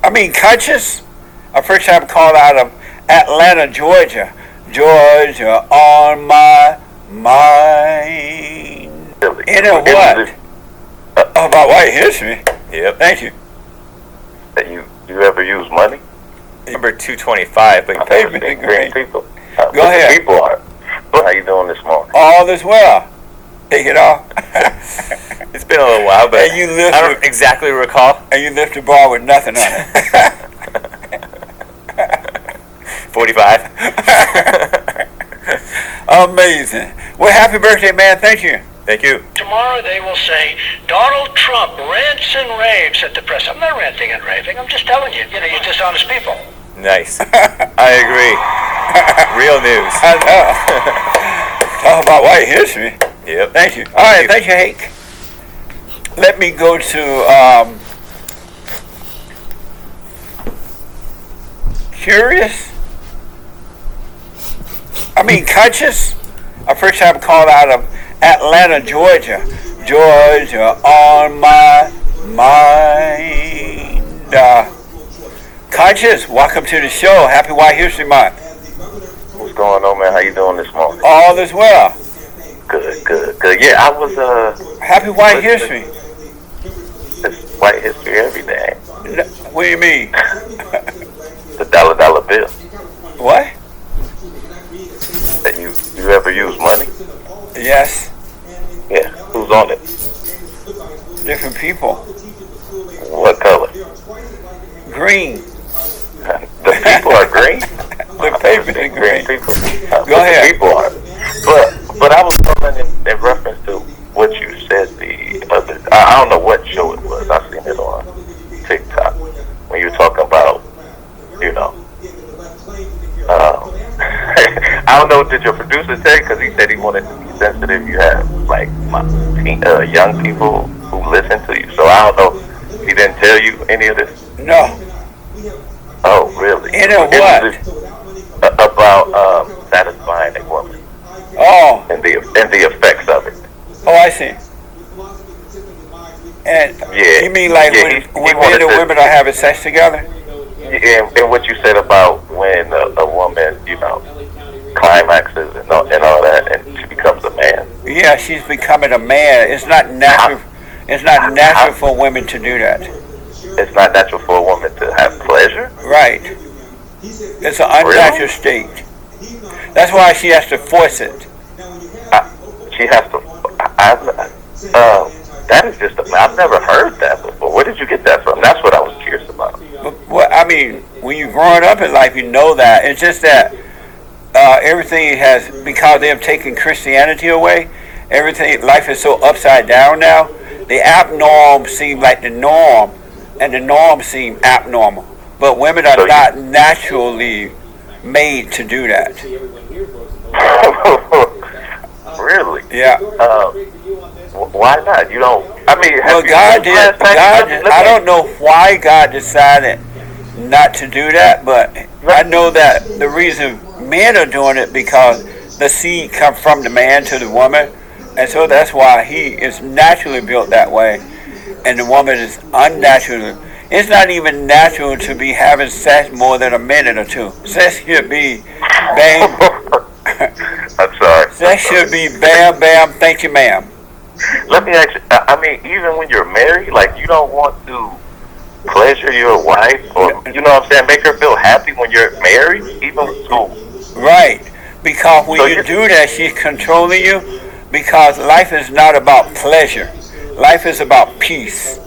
Conscious. A first time call out of Atlanta, Georgia. Georgia on my mind. In a what? About white history. Yep. Thank you. You ever use money? Number 225, but Great. People. Go ahead. People are. How you doing this morning? All is well. Take it off. it's been a little while, but And you live I don't exactly recall. And you lift the bar with nothing on it. 45. Amazing. Well, happy birthday, man. Thank you. Thank you. Tomorrow they will say, Donald Trump rants and raves at the press. I'm not ranting and raving. I'm just telling you. You know, you're dishonest people. Nice. I agree. Real news. I know. Talk about white history. Yep. Thank you. All right, thank you, Hake. Let me go to Curious. Conscious. A first time call out of Atlanta, Georgia. Georgia on my mind. Conscious, welcome to the show. Happy White History Month. What's going on, man? How you doing this morning? All is well. Good. Yeah, I was Happy White History. It's white history every day. What do you mean? The dollar bill. What? You ever use money? Yes. Yeah. Who's on it? Different people. What color? Green. The people are green. The paper is green. People. Go ahead. The people are. But I was calling in reference to what you said the other. I don't know what show it was. I seen it on TikTok when you were talking about, I don't know. Did your producer say? Because he said he wanted to be sensitive. You have like young people who listen to you. So I don't know. He didn't tell you any of this. No. Oh, really? In a what? About satisfying a woman. Oh. And the effects of it. Oh, I see. And yeah, you mean like yeah, when men and women are having sex together? And what you said about when a woman, climaxes and all that, and she becomes a man. Yeah, she's becoming a man. It's not natural. It's not natural for women to do that. It's not natural for a woman to have pleasure? Right. It's an unnatural state. That's why she has to force it. She has to. That is just. I've never heard that before. Where did you get that from? That's what I was curious about. But when you're growing up in life, you know that. It's just that everything has, because they have taken Christianity away, life is so upside down now. The abnorm seems like the norm, and the norm seems abnormal. But women are not naturally made to do that. Really? Yeah. Why not? You don't. Well, God did. I don't know why God decided not to do that, but I know that the reason men are doing it because the seed comes from the man to the woman, and so that's why he is naturally built that way, and the woman is unnaturally. It's not even natural to be having sex more than a minute or two. Sex should be bam. I'm sorry. Sex should be bam, bam, thank you, ma'am. Let me ask you, even when you're married, like, you don't want to pleasure your wife, or, you know what I'm saying, make her feel happy when you're married, even so. Right. Because when you do that, she's controlling you, because life is not about pleasure. Life is about peace.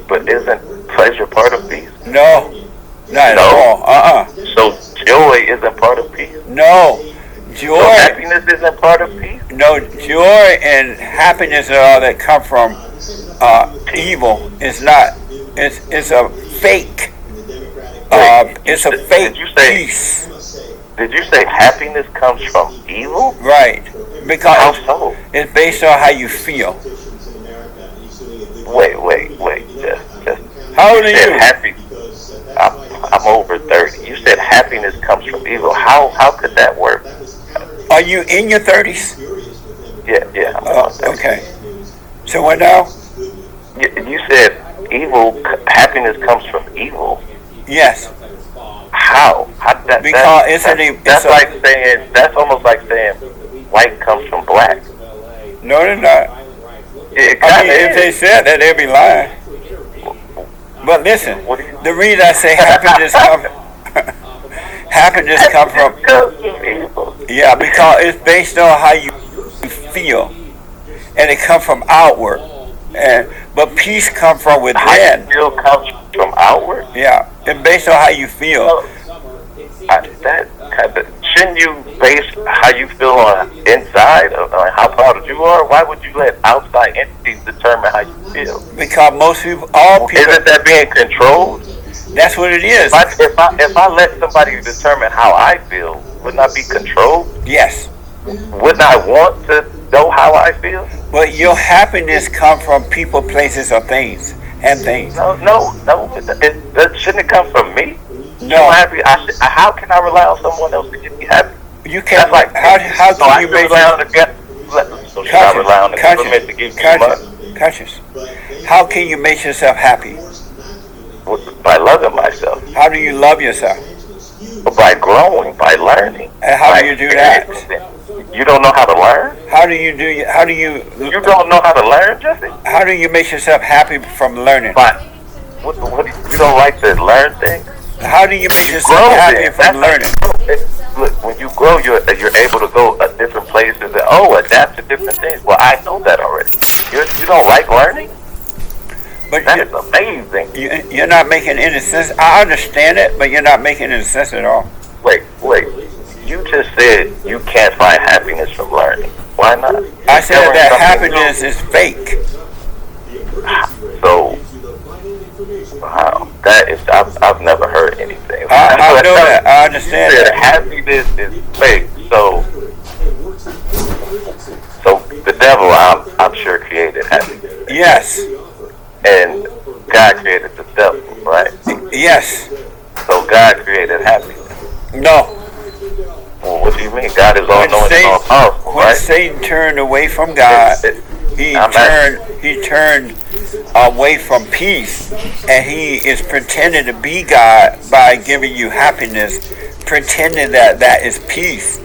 But isn't pleasure part of peace? No. Not at all. So joy isn't part of peace? No. Joy. So happiness isn't part of peace? No, joy and happiness and all that come from evil. It's not. It's a fake. It's a fake peace. Did you say happiness comes from evil? Right. Because how so? It's based on how you feel. Wait. Just. How old are you? Happy. I'm over 30. You said happiness comes from evil. How could that work? Are you in your 30s? Yeah. Okay. So what now? You said happiness comes from evil. Yes. How? How did that? Because that's almost like saying white comes from black. No, they're not. It I kind mean, of if they said that, they'd be lying. But listen, the reason I say happiness come from, yeah, because it's based on how you feel, and it comes from outward. But peace comes from How within. you feel comes from outward. Yeah, it's based on how you feel. Shouldn't you base how you feel on inside, on how proud you are? Why would you let outside entities determine how you feel? Because all people, Isn't that being controlled? that's what it is. If I let somebody determine how I feel, wouldn't I be controlled? Yes. Wouldn't I want to know how I feel? But your happiness comes from people, places, or things. No. Shouldn't it come from me? No. I'm happy. How can I rely on someone else to get me happy? You can't. That's like How so can I you should make rely on the so should I rely on the government to give me money? conscious? How can you make yourself happy? By loving myself. How do you love yourself? By growing, by learning. And how do you do that? You don't know how to learn? How do you You don't know how to learn, Jesse? how do you make yourself happy from learning? But what you don't like to learn things? How do you make yourself Grow happy then. from learning? Look, when you grow, you're able to go different places and adapt to different things. Well, I know that already. You don't like learning? But That is amazing. you're not making any sense. I understand it, but you're not making any sense at all. Wait. You just said you can't find happiness from learning. Why not? I said There that was happiness is fake. So, wow, that is, I've never heard anything. I know that. I understand Said that. happiness is fake. So the devil, I'm sure, created happiness. Yes. And God created the devil, right? Yes. So God created happiness. No. Well, what do you mean? God is all knowing and all powerful, When right? Satan turned away from God, he turned away from peace, and he is pretending to be God by giving you happiness, pretending that is peace.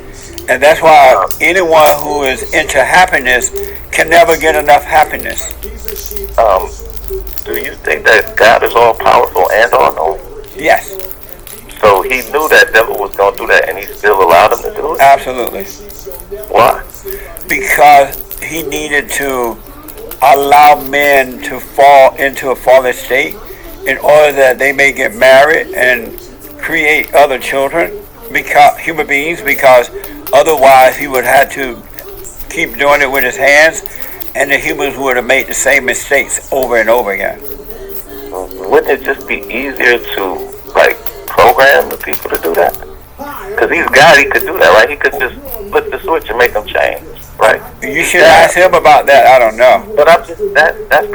And that's why anyone who is into happiness can never get enough happiness. Do you think that God is all powerful and all knowing? Yes, So he knew that devil was going to do that, and he still allowed him to do it? absolutely. Why? Because he needed to allow men to fall into a fallen state in order that they may get married and create other children, human beings, because otherwise he would have to keep doing it with his hands, and the humans would have made the same mistakes over and over again. Wouldn't it just be easier to, program the people to do that? Because he's God, he could do that, right? He could just flip the switch and make them change, right? You should ask him about that. I don't know. But that's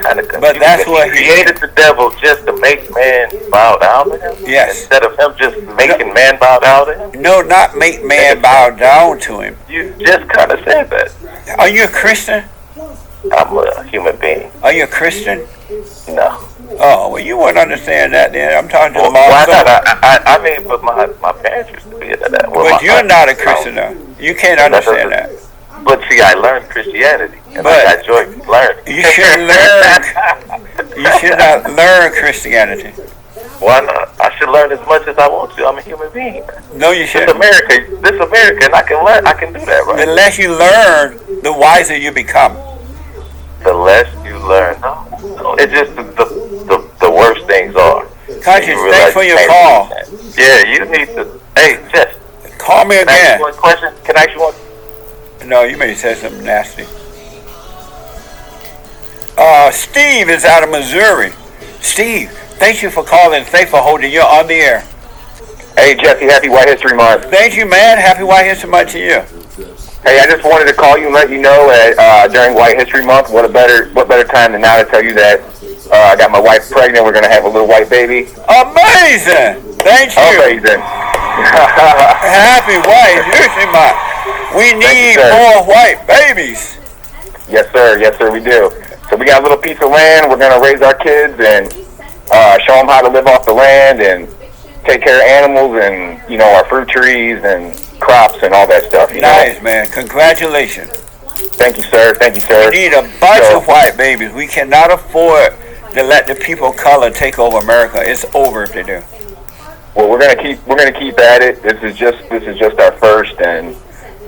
kind of confusing. But that's what he created the devil just to make man bow down to him? Yes. Instead of him just making man bow down to him? No, not make man bow down to him. You just kind of said that. Are you a Christian? I'm a human being. Are you a Christian? No. Oh, well, you wouldn't understand that then. I'm talking to the Why lost soul. not? I mean, but my parents used to be into that. Well, But you're not a Christian, though. You can't understand that. But see, I learned Christianity, and But I enjoyed learning. You should learn. You should not learn Christianity. Why not? I should learn as much as I want to. I'm a human being. No, you This shouldn't. America, and I can learn. I can do that, The right? less you learn, the wiser you become. The less you learn, no, it's just the worst things are. Conscious, You thanks realize for you your can't call. do that. Yeah, you need to. Hey, Jess, Call me can I ask again. you one question? Can I ask you one? No, you may say something nasty. Steve is out of Missouri. Steve, thank you for calling. Thanks for holding. You're on the air. Hey, Jesse, happy White History Month. Thank you, man. Happy White History Month to you. Hey, I just wanted to call you and let you know during White History Month, what better time than now to tell you that I got my wife pregnant. We're going to have a little white baby. Amazing. Thank you. Amazing. Happy White History Month. We need sir. more white babies. Yes, sir, we do. So we got a little piece of land. We're gonna raise our kids and show them how to live off the land and take care of animals and our fruit trees and crops and all that stuff. Nice, man. Congratulations. Thank you, sir. Thank you, sir. We need a bunch of white babies. We cannot afford to let the people of color take over America. It's over if they do. Well, we're gonna keep at it. This is just our first, and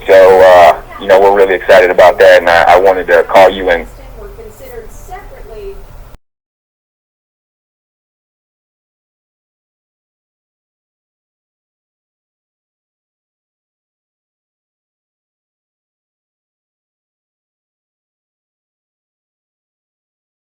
so we're really excited about that. And I wanted to call you and